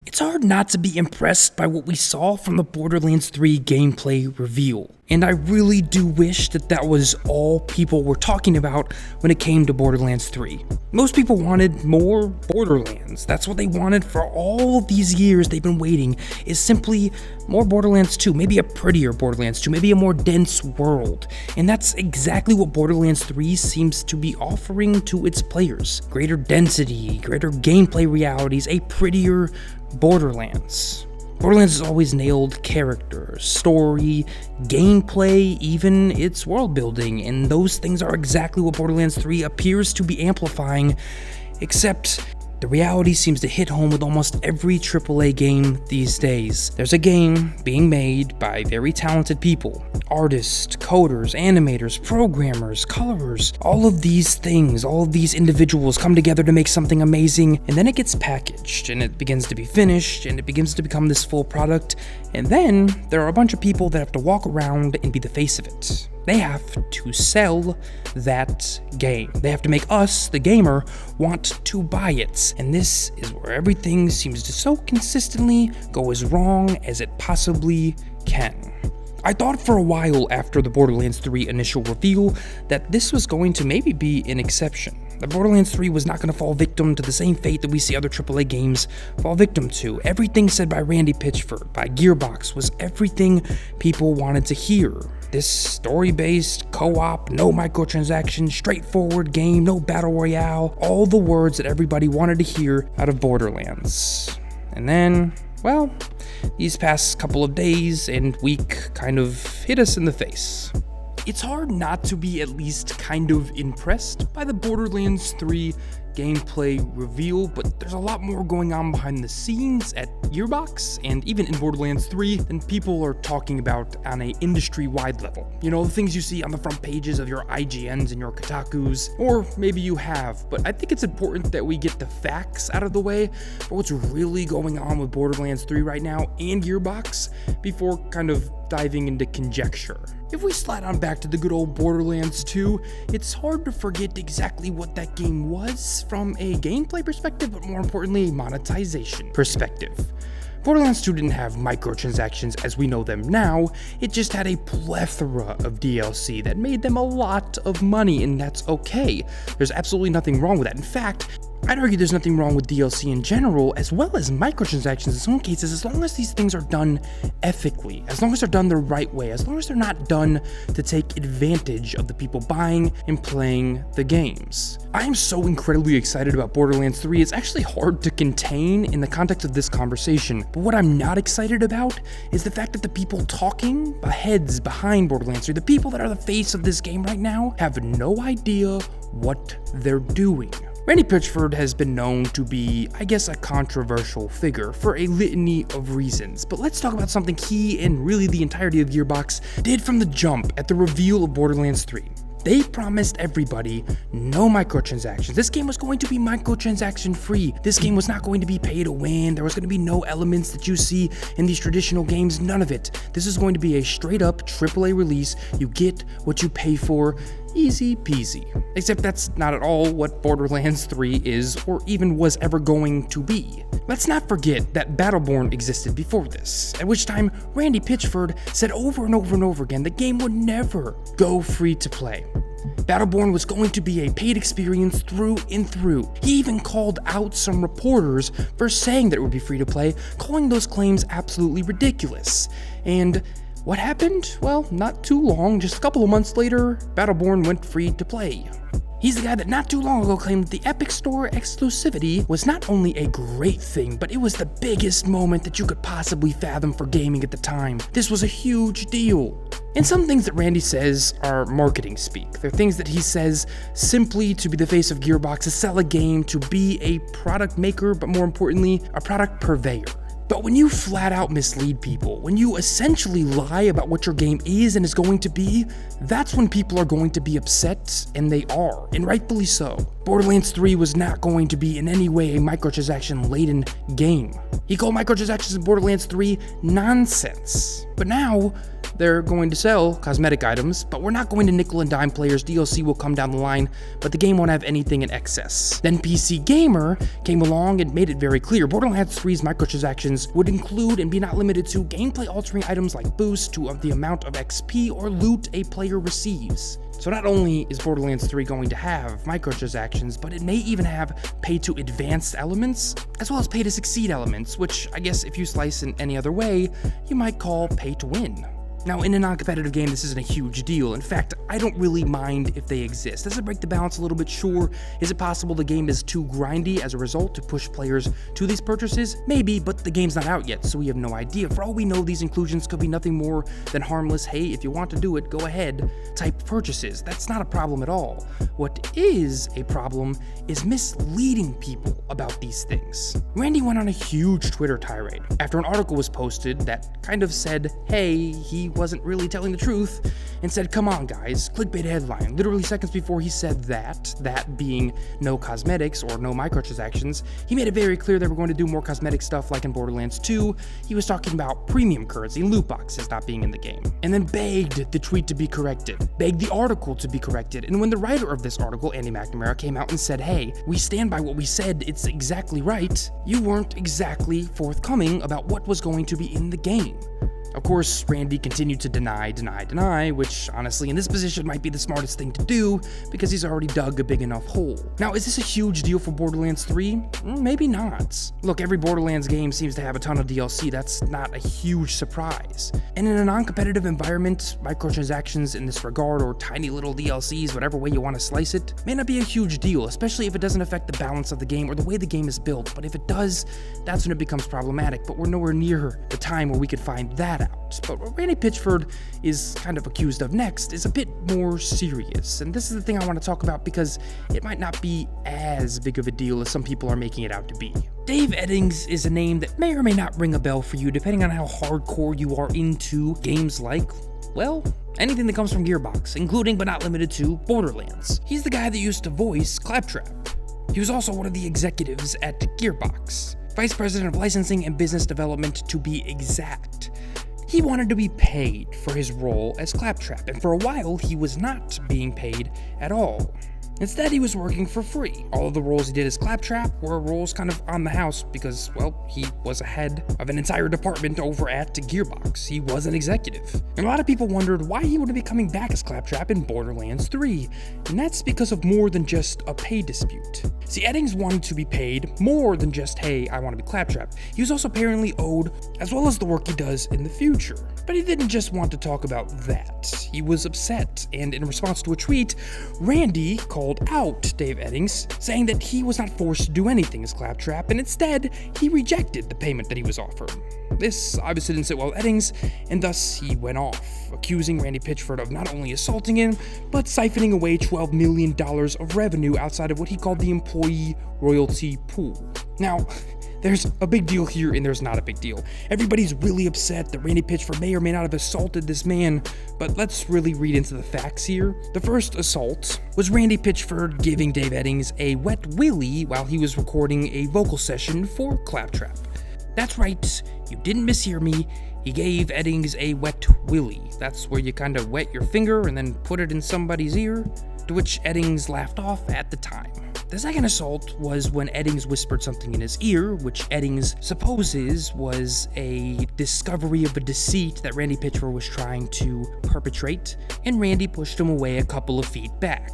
It's hard not to be impressed by what we saw from the Borderlands 3 gameplay reveal. And I really do wish that that was all people were talking about when it came to Borderlands 3. Most people wanted more Borderlands. That's what they wanted for all of these years they've been waiting, is simply more Borderlands 2, maybe a prettier Borderlands 2, maybe a more dense world. And that's exactly what Borderlands 3 seems to be offering to its players. Greater density, greater gameplay realities, a prettier Borderlands. Borderlands has always nailed character, story, gameplay, even its world building, and those things are exactly what Borderlands 3 appears to be amplifying, except the reality seems to hit home with almost every AAA game these days. There's a game being made by very talented people. Artists, coders, animators, programmers, colorers, all of these things, all of these individuals come together to make something amazing, and then it gets packaged, and it begins to be finished, and it begins to become this full product, and then there are a bunch of people that have to walk around and be the face of it. They have to sell that game. They have to make us, the gamer, want to buy it. And this is where everything seems to so consistently go as wrong as it possibly can. I thought for a while after the Borderlands 3 initial reveal that this was going to maybe be an exception. That Borderlands 3 was not going to fall victim to the same fate that we see other AAA games fall victim to. Everything said by Randy Pitchford, by Gearbox, was everything people wanted to hear. This story-based, co-op, no microtransactions, straightforward game, no battle royale, all the words that everybody wanted to hear out of Borderlands. And then, well, these past couple of days and week kind of hit us in the face. It's hard not to be at least kind of impressed by the Borderlands 3 gameplay reveal, but there's a lot more going on behind the scenes at Gearbox and even in Borderlands 3 than people are talking about on an industry-wide level. You know, the things you see on the front pages of your IGNs and your Kotakus, or maybe you have, but I think it's important that we get the facts out of the way for what's really going on with Borderlands 3 right now and Gearbox before kind of diving into conjecture. If we slide on back to the good old Borderlands 2, it's hard to forget exactly what that game was from a gameplay perspective, but more importantly, a monetization perspective. Borderlands 2 didn't have microtransactions as we know them now, it just had a plethora of DLC that made them a lot of money, and that's okay. There's absolutely nothing wrong with that. In fact, I'd argue there's nothing wrong with DLC in general, as well as microtransactions in some cases, as long as these things are done ethically, as long as they're done the right way, as long as they're not done to take advantage of the people buying and playing the games. I am so incredibly excited about Borderlands 3, it's actually hard to contain in the context of this conversation, but what I'm not excited about is the fact that the people talking, the heads behind Borderlands 3, the people that are the face of this game right now, have no idea what they're doing. Randy Pitchford has been known to be, I guess, a controversial figure for a litany of reasons, but let's talk about something he and really the entirety of Gearbox did from the jump at the reveal of Borderlands 3. They promised everybody no microtransactions. This game was going to be microtransaction free. This game was not going to be pay to win. There was going to be no elements that you see in these traditional games, none of it. This is going to be a straight up AAA release. You get what you pay for. Easy peasy. Except that's not at all what Borderlands 3 is or even was ever going to be. Let's not forget that Battleborn existed before this, at which time Randy Pitchford said over and over and over again the game would never go free to play. Battleborn was going to be a paid experience through and through. He even called out some reporters for saying that it would be free to play, calling those claims absolutely ridiculous. And what happened? Well, not too long, just a couple of months later, Battleborn went free to play. He's the guy that not too long ago claimed that the Epic Store exclusivity was not only a great thing, but it was the biggest moment that you could possibly fathom for gaming at the time. This was a huge deal. And some things that Randy says are marketing speak. They're things that he says simply to be the face of Gearbox, to sell a game, to be a product maker, but more importantly, a product purveyor. But when you flat out mislead people, when you essentially lie about what your game is and is going to be, that's when people are going to be upset, and they are, and rightfully so. Borderlands 3 was not going to be in any way a microtransaction-laden game. He called microtransactions in Borderlands 3 nonsense. But now, they're going to sell cosmetic items, but we're not going to nickel and dime players. DLC will come down the line, but the game won't have anything in excess. Then PC Gamer came along and made it very clear Borderlands 3's microtransactions would include and be not limited to gameplay altering items like boost to the amount of XP or loot a player receives. So not only is Borderlands 3 going to have microtransactions, but it may even have pay-to-advance elements, as well as pay-to-succeed elements, which I guess if you slice in any other way, you might call pay-to-win. Now, in a non-competitive game, this isn't a huge deal. In fact, I don't really mind if they exist. Does it break the balance a little bit? Sure. Is it possible the game is too grindy as a result to push players to these purchases? Maybe, but the game's not out yet, so we have no idea. For all we know, these inclusions could be nothing more than harmless, hey, if you want to do it, go ahead, type purchases. That's not a problem at all. What is a problem is misleading people about these things. Randy went on a huge Twitter tirade after an article was posted that kind of said, hey, he wasn't really telling the truth, and said, come on guys, clickbait headline. Literally seconds before he said that being no cosmetics or no microtransactions, he made it very clear they were going to do more cosmetic stuff like in Borderlands 2. He was talking about premium currency, loot boxes not being in the game, and then begged the tweet to be corrected, begged the article to be corrected, and when the writer of this article, Andy McNamara, came out and said, hey, we stand by what we said, it's exactly right, you weren't exactly forthcoming about what was going to be in the game. Of course, Randy continued to deny, which honestly in this position might be the smartest thing to do because he's already dug a big enough hole. Now, is this a huge deal for Borderlands 3? Maybe not. Look, every Borderlands game seems to have a ton of DLC, that's not a huge surprise. And in a non-competitive environment, microtransactions in this regard, or tiny little DLCs, whatever way you want to slice it, may not be a huge deal, especially if it doesn't affect the balance of the game or the way the game is built. But if it does, that's when it becomes problematic, but we're nowhere near the time where we could find that out. But what Randy Pitchford is kind of accused of next is a bit more serious, and this is the thing I want to talk about because it might not be as big of a deal as some people are making it out to be. Dave Eddings is a name that may or may not ring a bell for you depending on how hardcore you are into games like, well, anything that comes from Gearbox, including but not limited to Borderlands. He's the guy that used to voice Claptrap. He was also one of the executives at Gearbox, Vice President of Licensing and Business Development to be exact. He wanted to be paid for his role as Claptrap, and for a while he was not being paid at all. Instead, he was working for free. All of the roles he did as Claptrap were roles kind of on the house because, well, he was a head of an entire department over at Gearbox. He was an executive. And a lot of people wondered why he wouldn't be coming back as Claptrap in Borderlands 3. And that's because of more than just a pay dispute. See, Eddings wanted to be paid more than just, hey, I want to be Claptrap. He was also apparently owed, as well as the work he does in the future. But he didn't just want to talk about that. He was upset, and in response to a tweet, Randy called out Dave Eddings, saying that he was not forced to do anything as Claptrap, and instead, he rejected the payment that he was offered. This obviously didn't sit well with Eddings, and thus he went off, accusing Randy Pitchford of not only assaulting him, but siphoning away $12 million of revenue outside of what he called the employee royalty pool. Now, there's a big deal here and there's not a big deal. Everybody's really upset that Randy Pitchford may or may not have assaulted this man, but let's really read into the facts here. The first assault was Randy Pitchford giving Dave Eddings a wet willy while he was recording a vocal session for Claptrap. That's right, you didn't mishear me. He gave Eddings a wet willy. That's where you kind of wet your finger and then put it in somebody's ear, to which Eddings laughed off at the time. The second assault was when Eddings whispered something in his ear, which Eddings supposes was a discovery of a deceit that Randy Pitchford was trying to perpetrate, and Randy pushed him away a couple of feet back.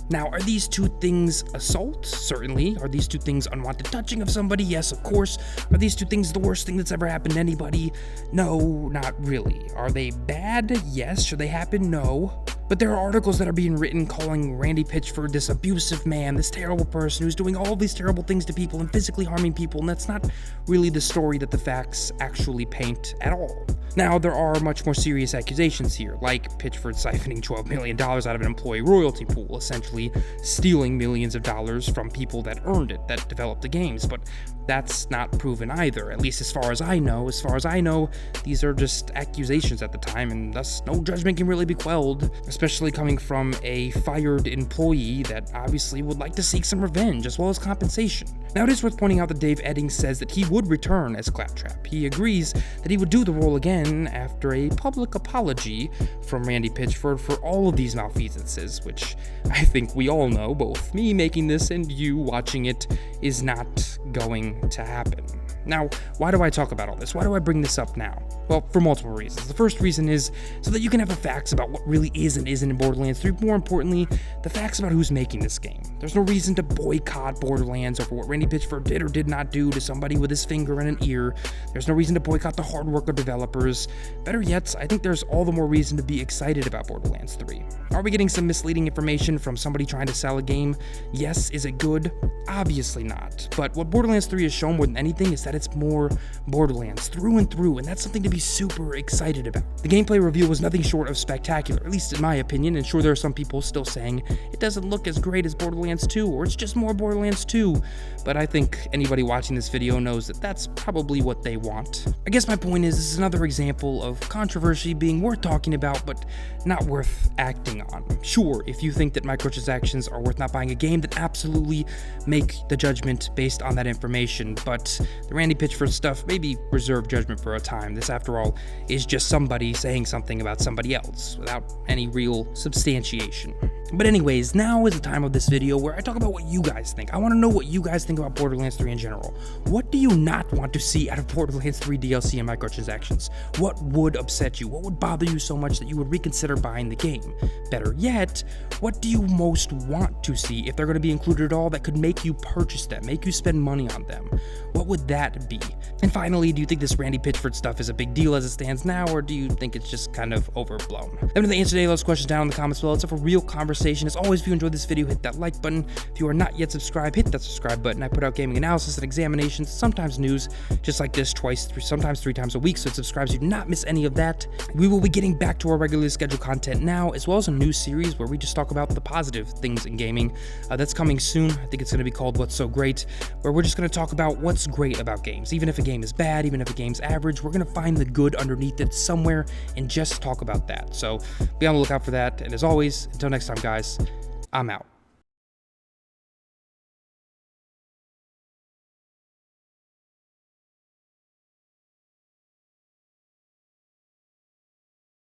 Now, are these two things assault? Certainly. Are these two things unwanted touching of somebody? Yes, of course. Are these two things the worst thing that's ever happened to anybody? No, not really. Are they bad? Yes. Should they happen? No. But there are articles that are being written calling Randy Pitchford this abusive man, this terrible person who's doing all these terrible things to people and physically harming people, and that's not really the story that the facts actually paint at all. Now, there are much more serious accusations here, like Pitchford siphoning $12 million out of an employee royalty pool, essentially stealing millions of dollars from people that earned it, that developed the games, but that's not proven either, at least as far as I know. As far as I know, these are just accusations at the time, and thus no judgment can really be quelled, especially coming from a fired employee that obviously would like to seek some revenge as well as compensation. Now, it is worth pointing out that Dave Eddings says that he would return as Claptrap. He agrees that he would do the role again, again after a public apology from Randy Pitchford for all of these malfeasances, which I think we all know, both me making this and you watching it, is not going to happen. Now, why do I talk about all this? Why do I bring this up now? Well, for multiple reasons. The first reason is so that you can have the facts about what really is and isn't in Borderlands 3. More importantly, the facts about who's making this game. There's no reason to boycott Borderlands over what Randy Pitchford did or did not do to somebody with his finger in an ear. There's no reason to boycott the hard work of developers. Better yet, I think there's all the more reason to be excited about Borderlands 3. Are we getting some misleading information from somebody trying to sell a game? Yes. Is it good? Obviously not. But what Borderlands 3 has shown more than anything is that it's more Borderlands through and through, and that's something to be super excited about. The gameplay reveal was nothing short of spectacular, at least in my opinion, and sure, there are some people still saying it doesn't look as great as Borderlands 2, or it's just more Borderlands 2, but I think anybody watching this video knows that that's probably what they want. I guess my point is, this is another example of controversy being worth talking about, but not worth acting on. Sure, if you think that microtransactions are worth not buying a game, then absolutely make the judgment based on that information, but the Randy Pitchford stuff, maybe reserve judgment for a time. This, after all, is just somebody saying something about somebody else without any real substantiation. But anyways, now is the time of this video where I talk about what you guys think. I want to know what you guys think about Borderlands 3 in general. What do you not want to see out of Borderlands 3 DLC and microtransactions? What would upset you? What would bother you so much that you would reconsider buying the game? Better yet, what do you most want to see if they're going to be included at all that could make you purchase them, make you spend money on them? What would that be? And finally, do you think this Randy Pitchford stuff is a big deal as it stands now, or do you think it's just kind of overblown? Let me know the answer to any of those questions down in the comments below. It's up for real conversation. As always, if you enjoyed this video, hit that like button. If you are not yet subscribed, hit that subscribe button. I put out gaming analysis and examinations, sometimes news, just like this, sometimes three times a week, so subscribe so you do not miss any of that. We will be getting back to our regularly scheduled content now, as well as a new series where we just talk about the positive things in gaming. That's coming soon. I think it's going to be called What's So Great, where we're just going to talk about what's great about games. Even if a game is bad, even if a game's average, we're going to find the good underneath it somewhere and just talk about that. So be on the lookout for that. And as always, until next time, guys, I'm out.